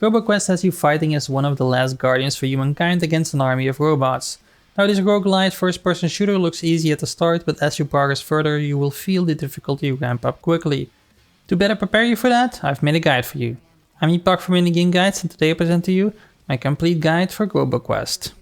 RoboQuest has you fighting as one of the last guardians for humankind against an army of robots. Now this roguelite first-person shooter looks easy at the start, but as you progress further you will feel the difficulty ramp up quickly. To better prepare you for that, I've made a guide for you. I'm Epokk from Indie Game Guides, and today I present to you my complete guide for RoboQuest.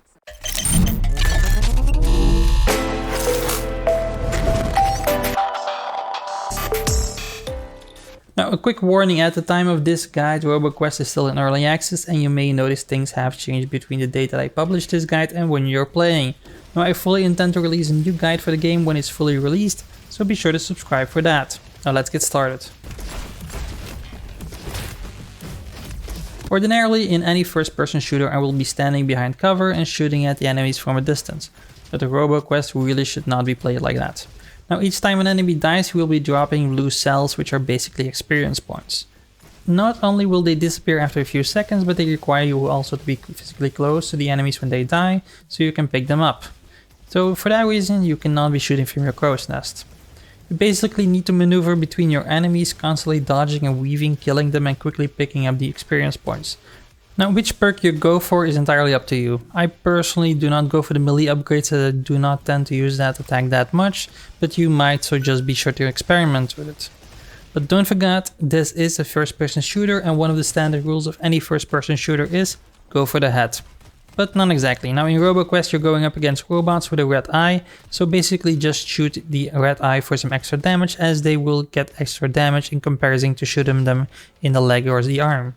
Now a quick warning, at the time of this guide RoboQuest is still in early access and you may notice things have changed between the date that I published this guide and when you're playing. Now I fully intend to release a new guide for the game when it's fully released, so be sure to subscribe for that. Now let's get started. Ordinarily in any first-person shooter I will be standing behind cover and shooting at the enemies from a distance, but the RoboQuest really should not be played like that. Now each time an enemy dies he will be dropping blue cells, which are basically experience points. Not only will they disappear after a few seconds, but they require you also to be physically close to the enemies when they die, so you can pick them up. So for that reason you cannot be shooting from your crow's nest. You basically need to maneuver between your enemies, constantly dodging and weaving, killing them and quickly picking up the experience points. Now which perk you go for is entirely up to you. I personally do not go for the melee upgrades as I do not tend to use that attack that much, but you might, so just be sure to experiment with it. But don't forget, this is a first-person shooter and one of the standard rules of any first-person shooter is go for the head. But not exactly. Now in RoboQuest you're going up against robots with a red eye, so basically just shoot the red eye for some extra damage, as they will get extra damage in comparison to shooting them in the leg or the arm.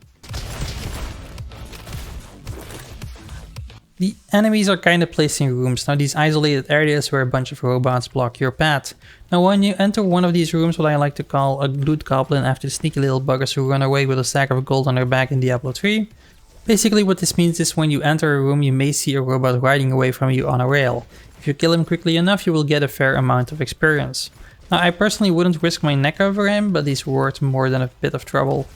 The enemies are kind of placed in rooms. Now these isolated areas where a bunch of robots block your path. Now when you enter one of these rooms, what I like to call a loot goblin after the sneaky little buggers who run away with a sack of gold on their back in Diablo 3. Basically what this means is when you enter a room you may see a robot riding away from you on a rail. If you kill him quickly enough you will get a fair amount of experience. Now I personally wouldn't risk my neck over him, but he's worth more than a bit of trouble.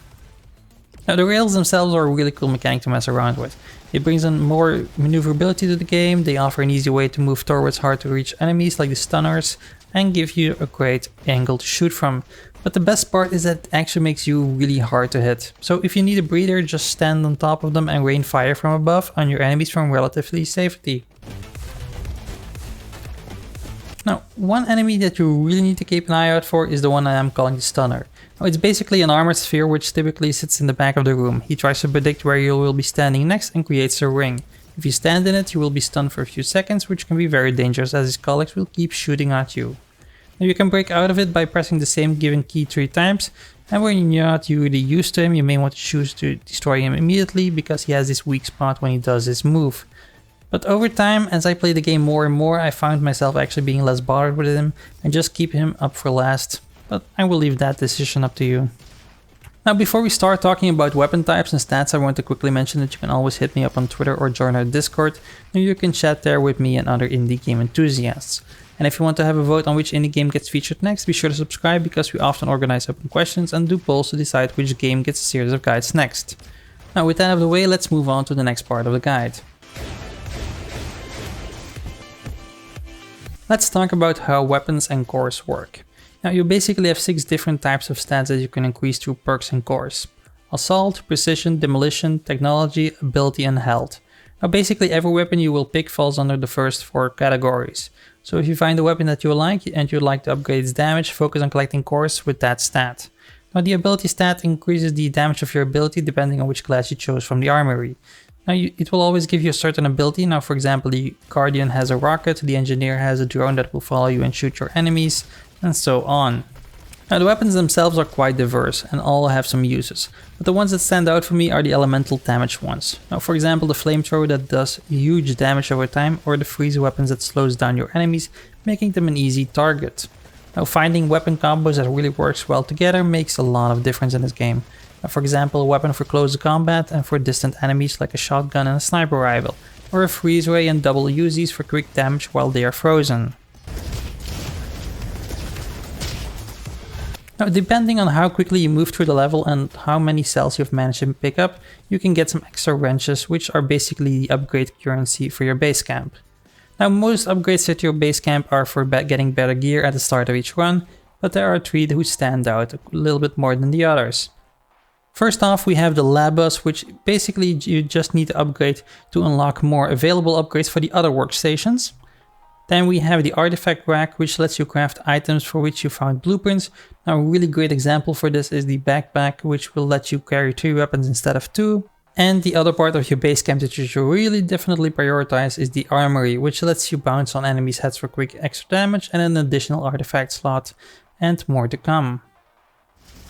Now the rails themselves are a really cool mechanic to mess around with. It brings in more maneuverability to the game, they offer an easy way to move towards hard to reach enemies like the stunners, and give you a great angle to shoot from. But the best part is that it actually makes you really hard to hit. So if you need a breather, just stand on top of them and rain fire from above on your enemies from relatively safety. Now, one enemy that you really need to keep an eye out for is the one I am calling the stunner. Now, it's basically an armored sphere which typically sits in the back of the room. He tries to predict where you will be standing next and creates a ring. If you stand in it, you will be stunned for a few seconds, which can be very dangerous as his colleagues will keep shooting at you. Now you can break out of it by pressing the same given key 3 times, and when you're not really used to him, you may want to choose to destroy him immediately because he has this weak spot when he does this move. But over time, as I play the game more and more, I found myself actually being less bothered with him and just keep him up for last. But I will leave that decision up to you. Now before we start talking about weapon types and stats, I want to quickly mention that you can always hit me up on Twitter or join our Discord, and you can chat there with me and other indie game enthusiasts. And if you want to have a vote on which indie game gets featured next, be sure to subscribe because we often organize open questions and do polls to decide which game gets a series of guides next. Now with that out of the way, let's move on to the next part of the guide. Let's talk about how weapons and cores work. Now you basically have 6 different types of stats that you can increase through perks and cores. Assault, Precision, Demolition, Technology, Ability and Health. Now basically every weapon you will pick falls under the first 4 categories. So if you find a weapon that you like and you'd like to upgrade its damage, focus on collecting cores with that stat. Now the ability stat increases the damage of your ability depending on which class you chose from the armory. Now it will always give you a certain ability. Now for example the Guardian has a rocket, the Engineer has a drone that will follow you and shoot your enemies, and so on. Now the weapons themselves are quite diverse and all have some uses, but the ones that stand out for me are the elemental damage ones. Now for example the flamethrower that does huge damage over time, or the freeze weapons that slows down your enemies, making them an easy target. Now finding weapon combos that really works well together makes a lot of difference in this game. Now, for example a weapon for close combat and for distant enemies like a shotgun and a sniper rifle, or a freeze ray and double Uzis for quick damage while they are frozen. Now, depending on how quickly you move through the level and how many cells you've managed to pick up, you can get some extra wrenches, which are basically the upgrade currency for your base camp. Now, most upgrades at your base camp are for getting better gear at the start of each run, but there are 3 who stand out a little bit more than the others. First off, we have the lab bus, which basically you just need to upgrade to unlock more available upgrades for the other workstations. Then we have the artifact rack, which lets you craft items for which you found blueprints. Now a really great example for this is the backpack, which will let you carry 3 weapons instead of 2. And the other part of your base camp that you should really definitely prioritize is the armory, which lets you bounce on enemies' heads for quick extra damage and an additional artifact slot, and more to come.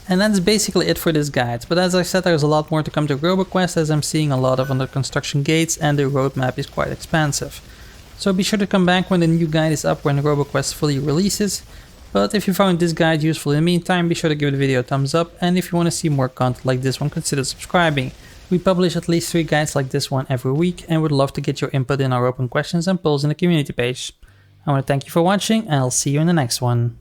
And that's basically it for this guide, but as I said, there's a lot more to come to RoboQuest, as I'm seeing a lot of under construction gates and the roadmap is quite expansive. So be sure to come back when the new guide is up, when RoboQuest fully releases. But if you found this guide useful in the meantime, be sure to give the video a thumbs up, and if you want to see more content like this one, consider subscribing. We publish at least 3 guides like this one every week, and would love to get your input in our open questions and polls in the community page. I want to thank you for watching, and I'll see you in the next one.